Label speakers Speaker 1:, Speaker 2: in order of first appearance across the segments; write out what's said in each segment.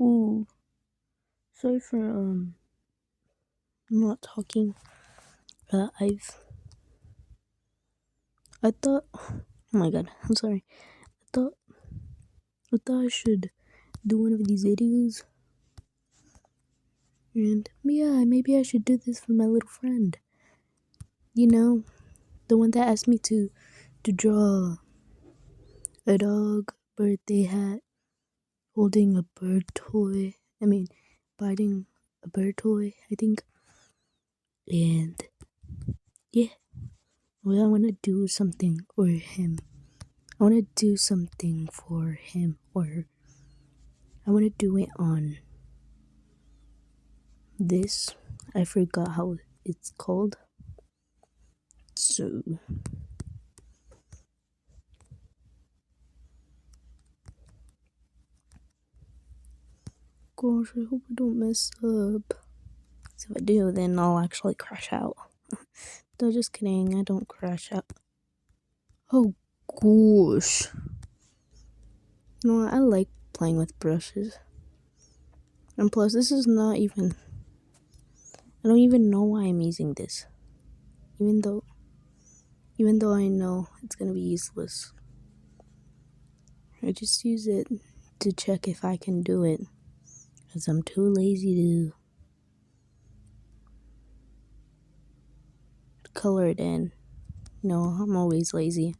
Speaker 1: Ooh, sorry for not talking. I thought. Oh my god, I'm sorry. I thought I should do one of these videos, and yeah, maybe I should do this for my little friend. You know, the one that asked me to draw a dog birthday hat holding a bird toy. I mean, biting a bird toy. I think, and yeah, well, I want to do something for him. I want to do something for him or her. I want to do it on this. I forgot how it's called. So, gosh, I hope I don't mess up. 'Cause if I do, then I'll actually crash out. No, just kidding. I don't crash out. Oh, gosh. You know what? I like playing with brushes. And plus, this is not even. I don't even know why I'm using this. Even though. Even though I know it's gonna be useless. I just use it to check if I can do it. Because I'm too lazy to color it in. No, I'm always lazy.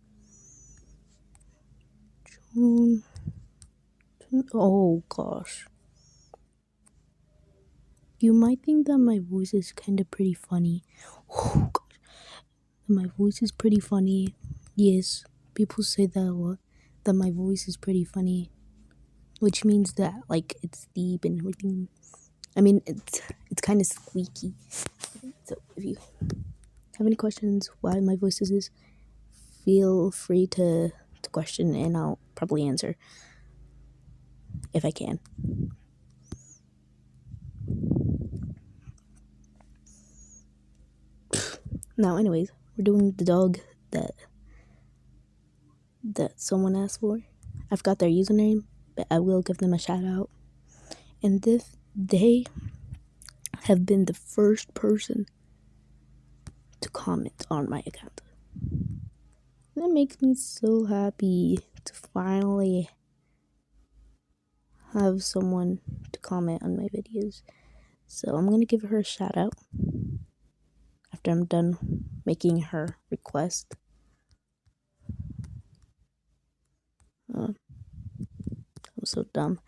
Speaker 1: Oh gosh. You might think that my voice is kind of pretty funny. Oh gosh. My voice is pretty funny. Yes, people say that a lot. That my voice is pretty funny. Which means that, like, it's deep and everything. I mean, it's kind of squeaky. So if you have any questions why my voice is this, feel free to question and I'll probably answer if I can. Now, anyways, we're doing the dog that someone asked for. I forgot their username, but I will give them a shout out. And if they have been the first person to comment on my account. That makes me so happy to finally have someone to comment on my videos. So I'm gonna give her a shout out after I'm done making her request. I'm so dumb.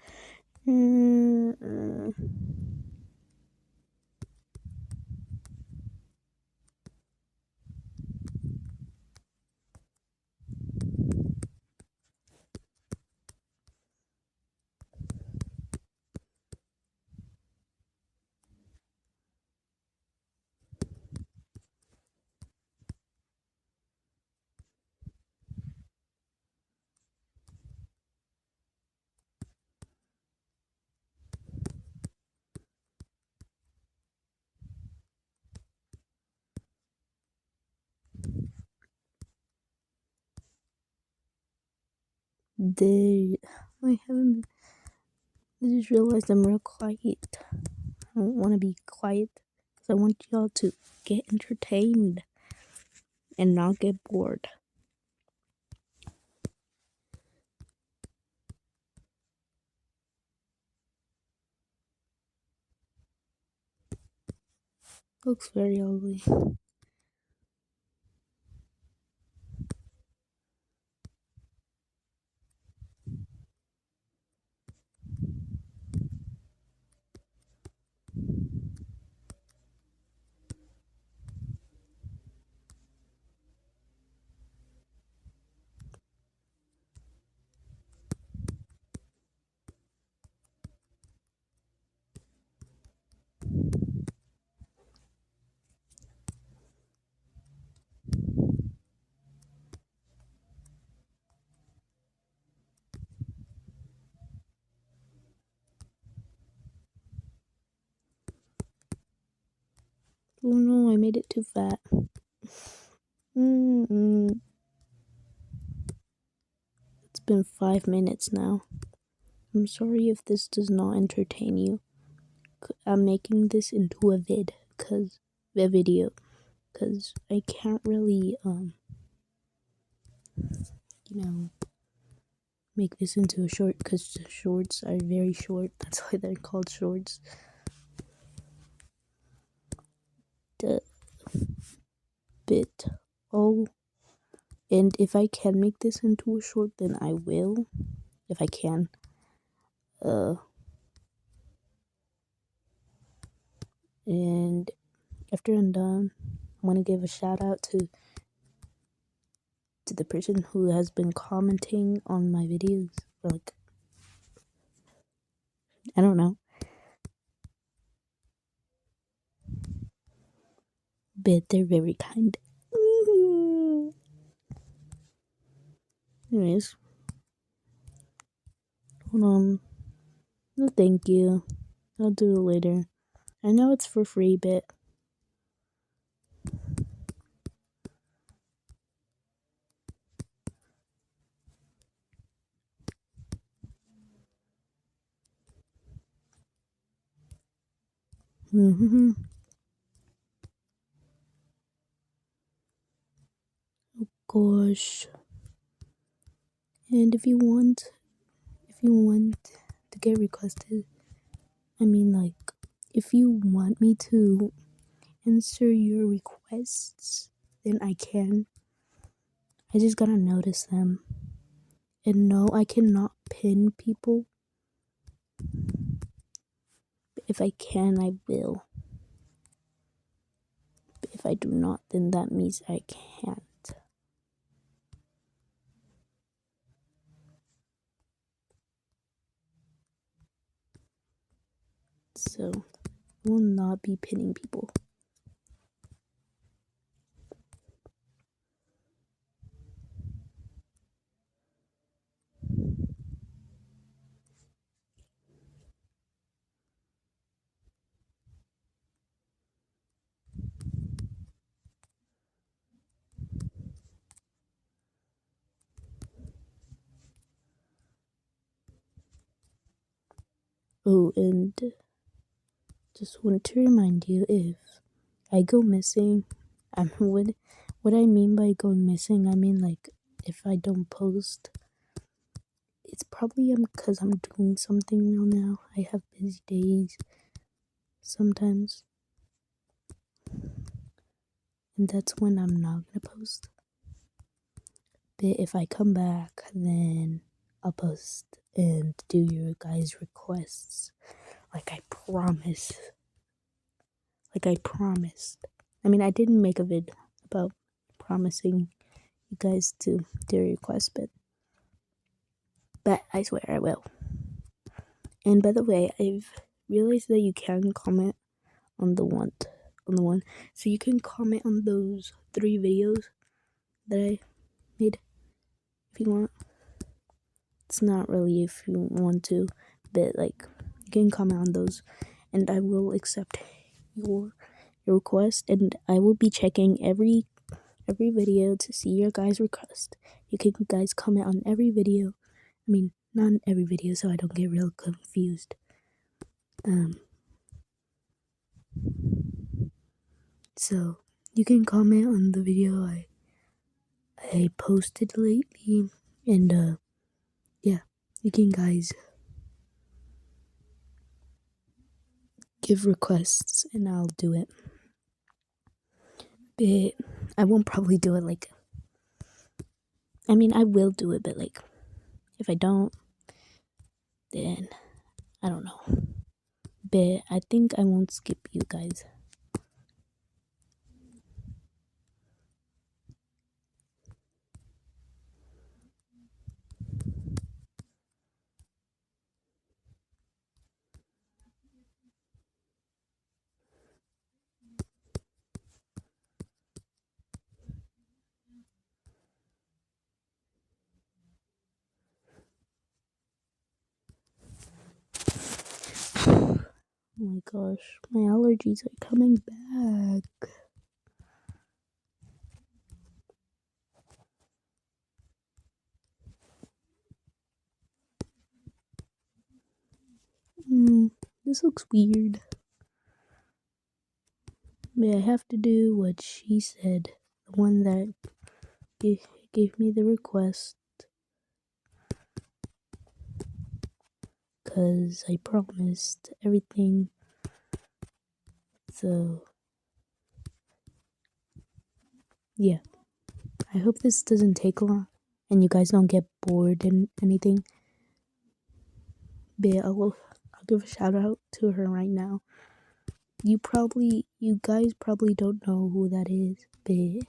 Speaker 1: They, I haven't. I just realized I'm real quiet. I don't want to be quiet because I want y'all to get entertained and not get bored. Looks very ugly. Oh no, I made it too fat. It's been 5 minutes now. I'm sorry if this does not entertain you. I'm making this into a video, cause I can't really make this into a short, cause the shorts are very short. That's why they're called shorts. The bit. Oh, and if I can make this into a short, then I will. If I can. And after I'm done, I want to give a shout out to the person who has been commenting on my videos. Or like, I don't know. But they're very kind. Anyways, hold on. No, thank you. I'll do it later. I know it's for free, but oh gosh. And if you want to get requested, I mean, like, if you want me to answer your requests, then I can. I just gotta notice them. And no, I cannot pin people. But if I can, I will. But if I do not, then that means I can't. So, I will not be pinning people. Oh, and just want to remind you, if I go missing, what I mean by going missing, I mean, like, if I don't post, it's probably because I'm doing something right now. I have busy days sometimes, and that's when I'm not gonna post. But if I come back, then I'll post and do your guys' requests. Like I promise. Like I promised. I mean, I didn't make a vid about promising you guys to do a request, but I swear I will. And by the way, I've realized that you can comment on the one. So you can comment on those 3 videos that I made if you want. It's not really if you want to, but like you can comment on those and I will accept your request, and I will be checking every video to see your guys' request. You can guys comment on every video. I mean, not on every video, so I don't get real confused. So you can comment on the video I posted lately, and yeah, you can guys give requests and I'll do it. But I won't probably do it like, I mean, I will do it, but like, if I don't, then I don't know. But I think I won't skip you guys. Oh my gosh, my allergies are coming back. This looks weird. But I have to do what she said. The one that gave me the request. Because I promised everything. So, yeah. I hope this doesn't take long. And you guys don't get bored and anything. But I'll give a shout out to her right now. You guys probably don't know who that is, but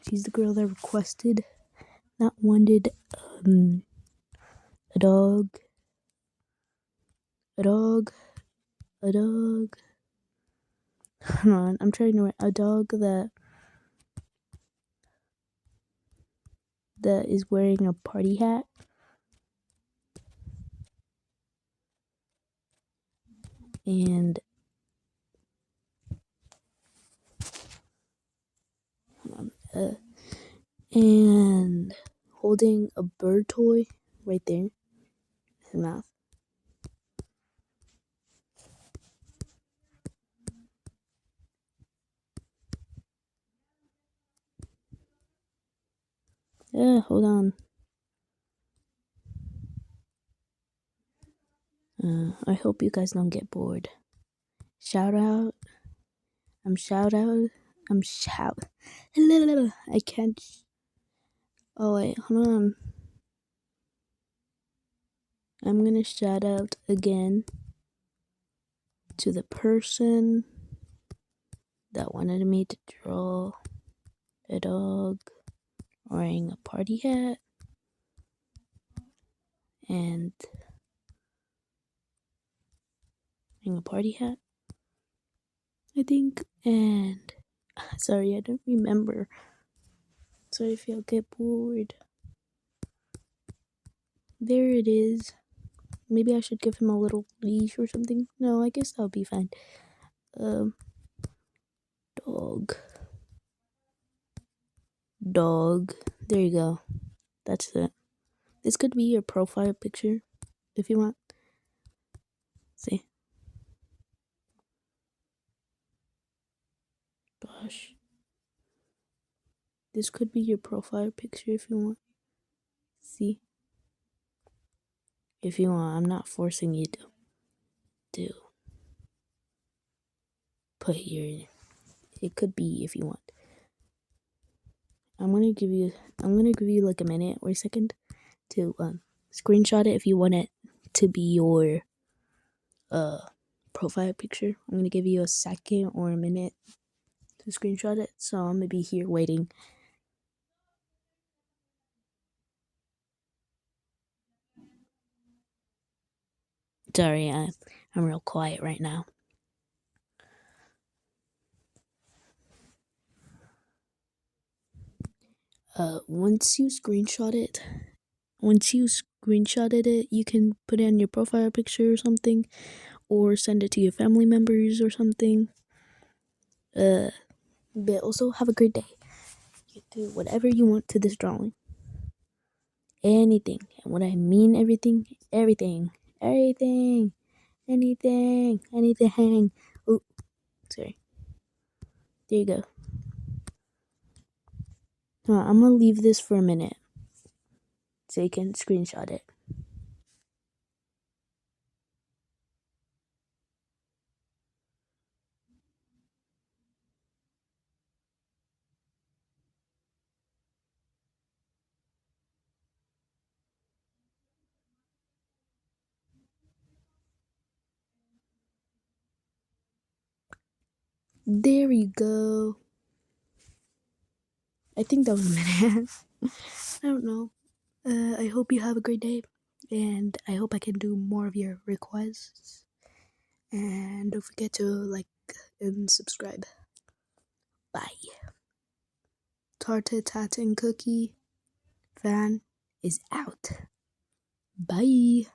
Speaker 1: she's the girl that requested, not wanted, a dog. Hold on, I'm trying to write a dog that is wearing a party hat. And holding a bird toy right there in his mouth. Yeah, hold on. I hope you guys don't get bored. Shout out. I can't. Oh wait, hold on. I'm gonna shout out again to the person that wanted me to draw a dog wearing a party hat and I think, and sorry, I don't remember. Sorry if y'all get bored. There it is. Maybe I should give him a little leash or something. No, I guess that'll be fine. Dog. There you go. That's it. This could be your profile picture if you want. See? Gosh. This could be your profile picture if you want. See? If you want, I'm not forcing you to put your. It could be if you want. I'm gonna give you like a minute or a second to screenshot it if you want it to be your profile picture. I'm gonna give you a second or a minute to screenshot it. So I'm gonna be here waiting. Sorry, I'm real quiet right now. Once you screenshotted it, you can put it on your profile picture or something, or send it to your family members or something. But also have a great day. You do whatever you want to this drawing. Anything. And when I mean everything. Anything. Oh, sorry. There you go. I'm gonna leave this for a minute so you can screenshot it. There you go. I think that was a minute. I don't know. I hope you have a great day, and I hope I can do more of your requests. And don't forget to like and subscribe. Bye. Tarte Tat and Cookie fan is out. Bye.